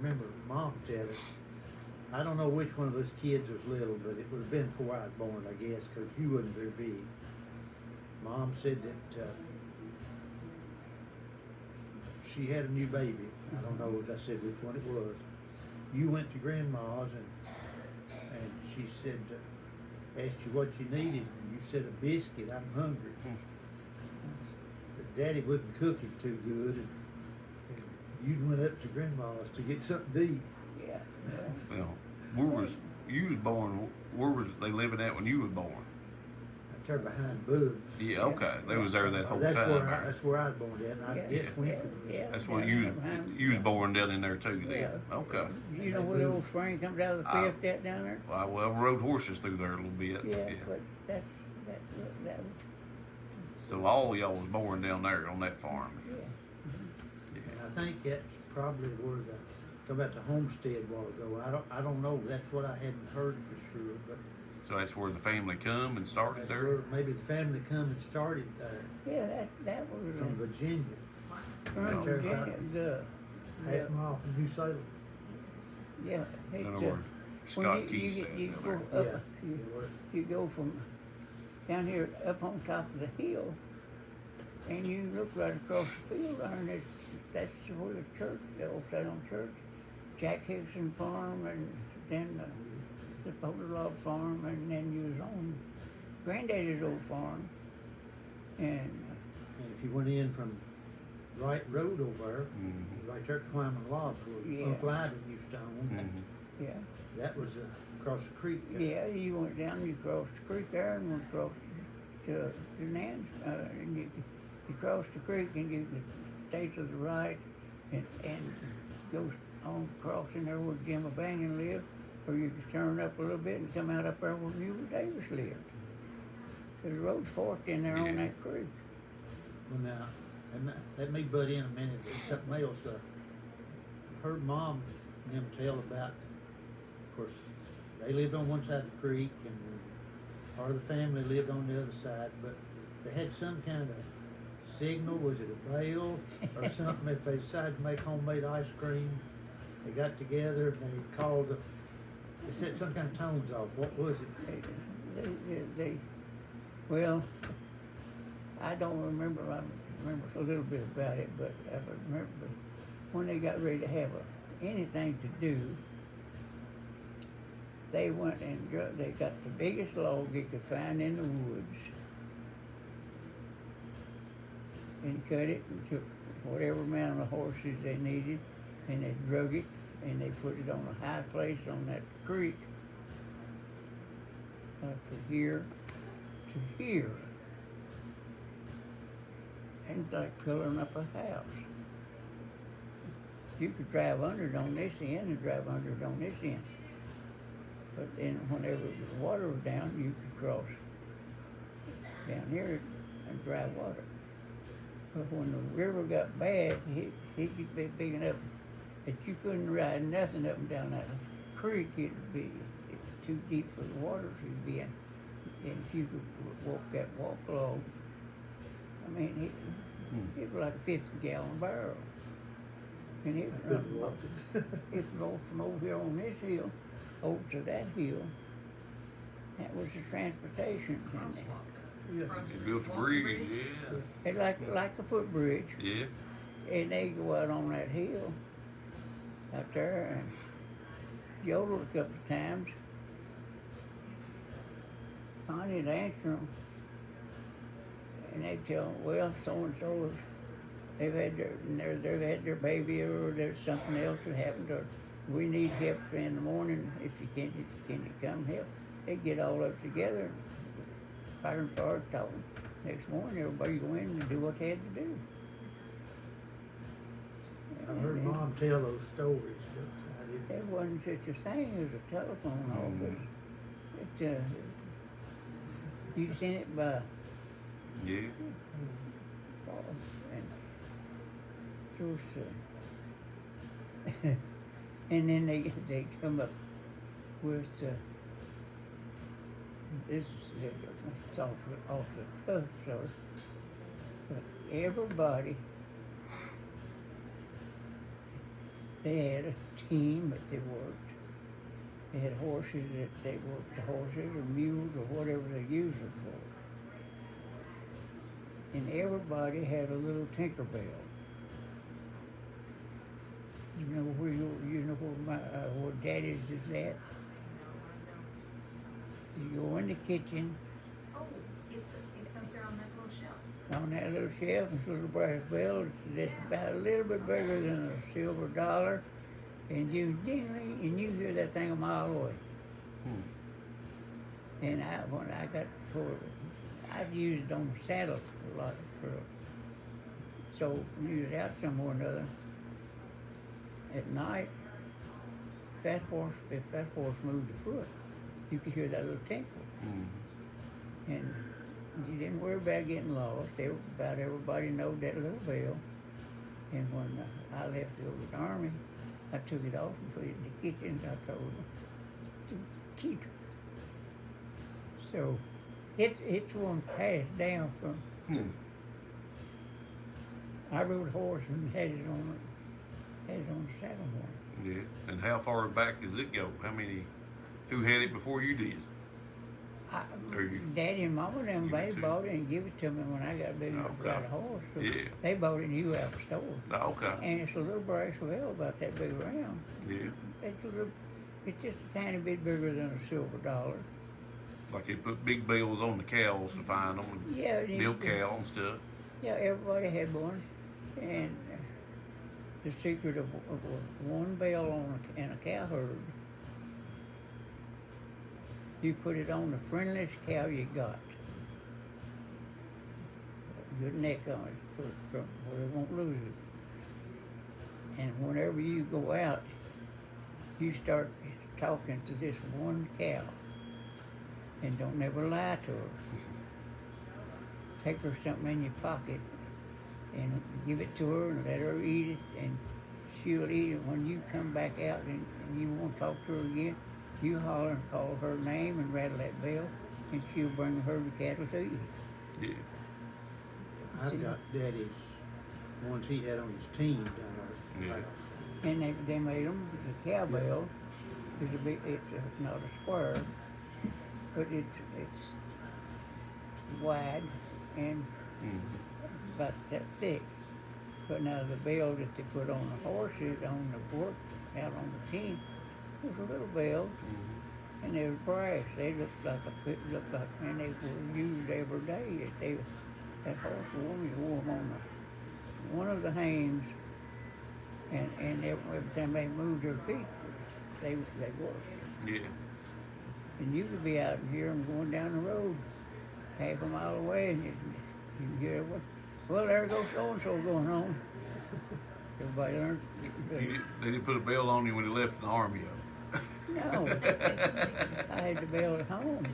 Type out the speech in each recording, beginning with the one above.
remember Mom telling. I don't know which one of us kids was little, but it would have been before I was born, I guess, because you wasn't very big. Mom said that she had a new baby. I don't know if I said which one it was. You went to Grandma's and she said, asked you what you needed, and you said a biscuit. I'm hungry. But Daddy wasn't cooking too good, and you went up to Grandma's to get something to eat. Yeah. Well, you was born, where was they living at when you was born? I turned behind Bubs. Yeah, okay. They was there that whole That's time. that's where I was born at, and I guess Winfrey was. That's where you was born down in there too then. Yeah. Okay. You know where the old spring comes out of the cliff that down there? Well, we rode horses through there a little bit. Yeah, but that was. So all of y'all was born down there on that farm. Yeah. And I think that's probably where talk about the homestead a while ago. I don't know. That's what I hadn't heard for sure, but So that's where the family come and started that's there? where maybe the family come and started there Yeah, that was from Virginia. from Virginia. Half mile from New Salem. Yeah, In other it's words, when Scott you Keys you down go there. up, you go from down here up on top of the hill, and you look right across the field there, and that's where the church, the old Salem church, Jack Hickson Farm, and then the Polar Log Farm, and then you was on Granddaddy's old farm, and And if you went in from Wright Road over there, right there at Twyman Lodge, where Uncle Ivan used to own, yeah. that was across the creek there. Yeah, you went down, you crossed the creek there, and went across to Nan's, and you crossed the creek, and you could stay to the right, and go on across in there where Jim O'Banion lived, or you could turn up a little bit and come out up there where Newell Davis lived. So the road's forked in there on that creek. Well, now, let me butt in a minute. There's something else. I've heard Mom and them tell about, of course, they lived on one side of the creek, and part of the family lived on the other side, but they had some kind of signal. Was it a bell or something? If they decided to make homemade ice cream, they got together and they called they set some kind of tones off. What was it? Well, I don't remember. I remember a little bit about it, but I remember when they got ready to have anything to do, they went and they got the biggest log they could find in the woods and cut it and took whatever amount of horses they needed, and they drug it and they put it on a high place on that creek from here to here, and like pillaring up a house. You could drive under it on this end and drive under it on this end. But then whenever the water was down, you could cross down here and drive water. But when the river got bad, it could be big enough that you couldn't ride nothing up and down that creek. It's too deep for the water to be in. And if you could walk that walk log, I mean, it was like a 50-gallon barrel. And it rolled from over here on this hill over to that hill. That was the transportation. You built a bridge, yeah. It's like a footbridge. Yeah. And they go out on that hill out there and yodel a couple of times. Connie'd answer them. And they'd tell them, well, so-and-so they've had their baby, or there's something else that happened, or we need help in the morning. If you can you come help? They get all up together, fire and start talking. Next morning, everybody go in and do what they had to do. I heard Mom tell those stories, but I didn't. There wasn't such a thing as a telephone office. You sent it by. Yeah. And then they come up with this is off the cuff, so but everybody They had a team that they worked. They had horses that they worked the horses or mules or whatever they used them for. And everybody had a little Tinkerbell. You know where where Daddy's is at? You go in the kitchen, Oh, it's up there on that little shelf. on that little shelf, this little brass bell. It's just about a little bit bigger than a silver dollar, and you hear that thing a mile away. And when I got I've used it on saddles a lot so use it out somewhere or another. At night, if that horse moved a foot, you could hear that little tinkle. And you didn't worry about getting lost. About everybody knowed that little bell. And when I left to go to the Army, I took it off and put it in the kitchen. I told them to keep it. So it's one passed down from. I rode a horse and had it on the saddle horn. Yeah. And how far back does it go? Who had it before you did? Daddy and Mama them, they it to bought it and give it to me when I got big enough to ride a horse. So Yeah. they bought it new out of the store. Oh, okay. And it's a little brass bell about that big around. Yeah. It's just a tiny bit bigger than a silver dollar. Like they put big bells on the cows to find them and Yeah, milk cow and stuff. Yeah, everybody had one. And the secret of one bell in a cow herd, you put it on the friendliest cow you got. Good neck on it, where they won't lose it. And whenever you go out, you start talking to this one cow. And don't never lie to her. Take her something in your pocket and give it to her and let her eat it, and she'll eat it. When you come back out and you want to talk to her again, you holler and call her name and rattle that bell, and she'll bring a herd of cattle to you. Yeah. I've got Daddy's ones he had on his team down there. Yeah. And they made them, the cowbell, it's not a square, but it's wide and about that thick. But now the bell that they put on the horses, on the fork, out on the team, was a little bell, and they were brass. They looked like and they were used every day. That horse wore them on one of the hames, and every time they moved their feet, they worked. Yeah. And you could be out here and going down the road, half a mile away, and you hear, well, there goes so-and-so going home. Everybody learned. They didn't put a bell on you when you left the Army, No, I had the bell at home.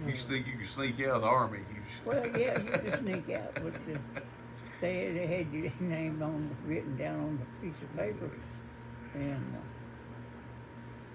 You could sneak out of the Army. Well, yeah, you could sneak out, but they had your name written down on the piece of paper, and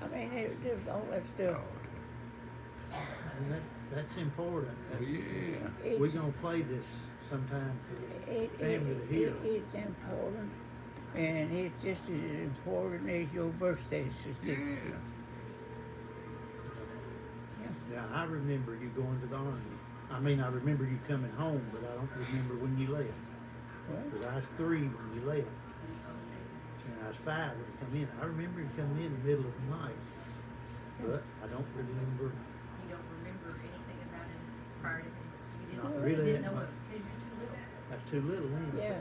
I mean, there's all that stuff. And that's important. Yeah. We're gonna play this sometime for the family to hear. It's important, and it's just as important as your birthday certificate. Now, I remember you going to the Army. I mean, I remember you coming home, but I don't remember when you left. Because I was 3 when you left. And I was 5 when you come in. I remember you coming in the middle of the night. But I don't remember. You don't remember anything about him prior to this? You Not didn't, really you didn't that know much. it because you're too little? That's too little then. Yeah,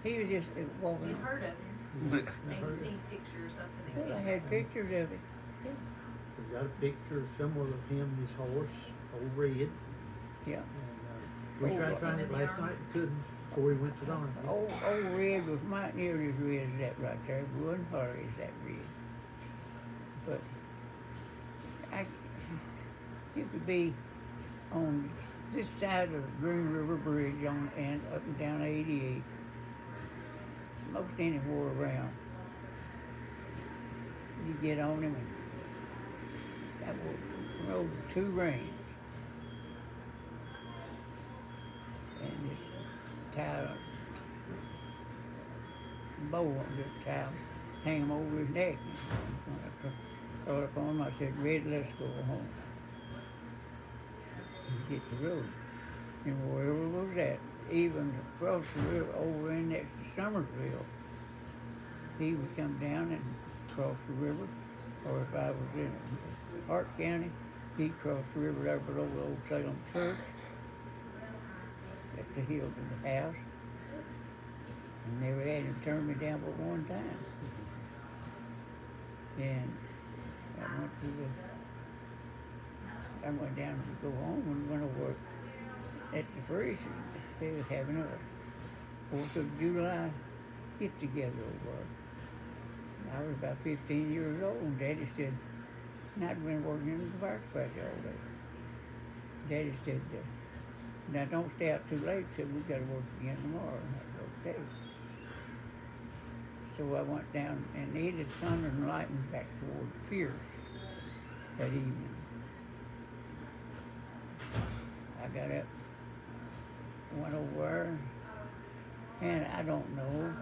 he was just walking. You'd heard of him, maybe seen pictures or something. Well, I had pictures of it. We've got a picture somewhere of him and his horse, Ole Red. Yeah. And we tried to find it last night and couldn't before he went to the Army. Old Red was mighty nearly as red as that right there. It wasn't hardly as that red. But you could be on this side of the Green River Bridge and up and down 88, most anywhere around. You get on him and that road 2 range. And just tie bow on this child, hang him over his neck. And when I called up on him, I said, Red, let's go home. He hit the road. And wherever it was at, even across the river, over in next to Summersville, he would come down and cross the river. Or if I was in Hart County, he'd cross the river there below the old Salem Church, at the hill to the house. And never had him turn me down but one time. And I went down to go home and went over at the Fresh. They was having a 4th of July get-together over there. I was about 15 years old, and Daddy said, and I'd been working in the fire scratch all day. Daddy said, now don't stay out too late, said we gotta work again tomorrow. And I said, okay. So I went down and needed thunder and lightning back toward Pierce that evening. I got up, went over there, and I don't know.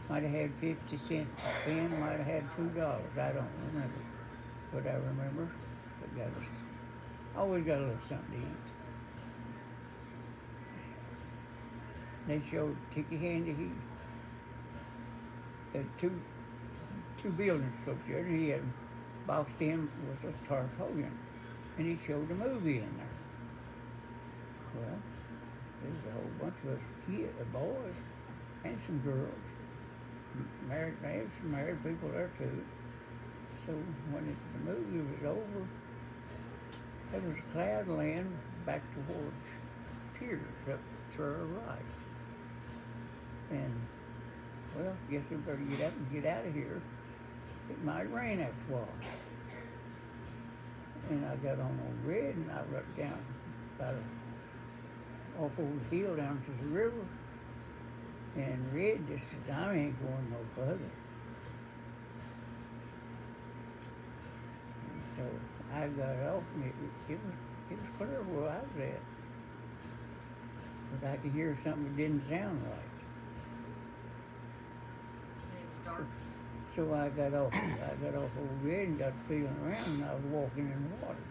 Might have had 50 cents to spend, might have had $2. I don't remember. But I remember always got a little something to eat. They showed Ticky Handy. He had two buildings associated. He had boxed in with a tarpaulin, and he showed a movie in there. Well, there was a whole bunch of us kids, boys, and some girls. Married, they had some married people there too. So when the movie was over, there was a cloud land back towards Pierce, up to our right. And, well, guess we better get up and get out of here. It might rain after a while. And I got on Red, and I went down about off over the hill down to the river. And Red just said, I ain't going no further. And so I got off, and it was clear where I was at. But I could hear something that didn't sound right. It was dark. So I got off over Red and got feeling around, and I was walking in the water.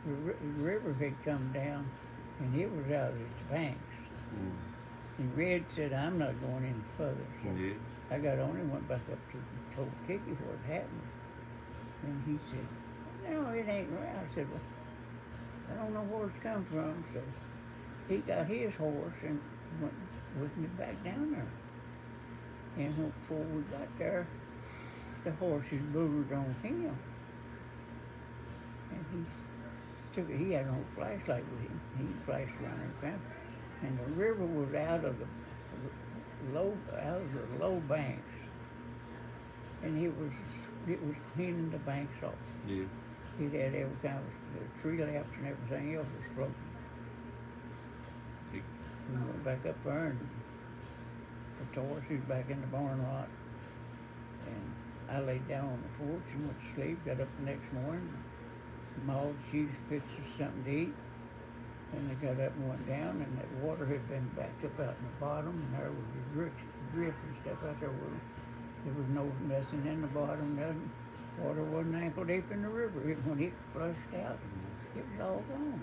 The river had come down, and it was out of its banks. Mm. And Red said, I'm not going any further. So Yeah. I got on and went back up to told Ticky what happened. And he said, no, it ain't right. I said, well, I don't know where it's come from. So he got his horse and went with me back down there. And before we got there, the horses booted on him. And he had no flashlight with him. He flashed around and found. And the river was out of the low banks, and it was cleaning the banks off. Yeah. It had every kind of tree laps and everything else was floating. Yeah. We went back up there and the horses back in the barn lot, and I laid down on the porch and went to sleep. Got up the next morning, mauled she's fixed us something to eat. And they got up and went down, and that water had been backed up out in the bottom, and there was a drift and stuff out there. There was nothing in the bottom, nothing. Water wasn't ankle deep in the river. When it flushed out, it was all gone.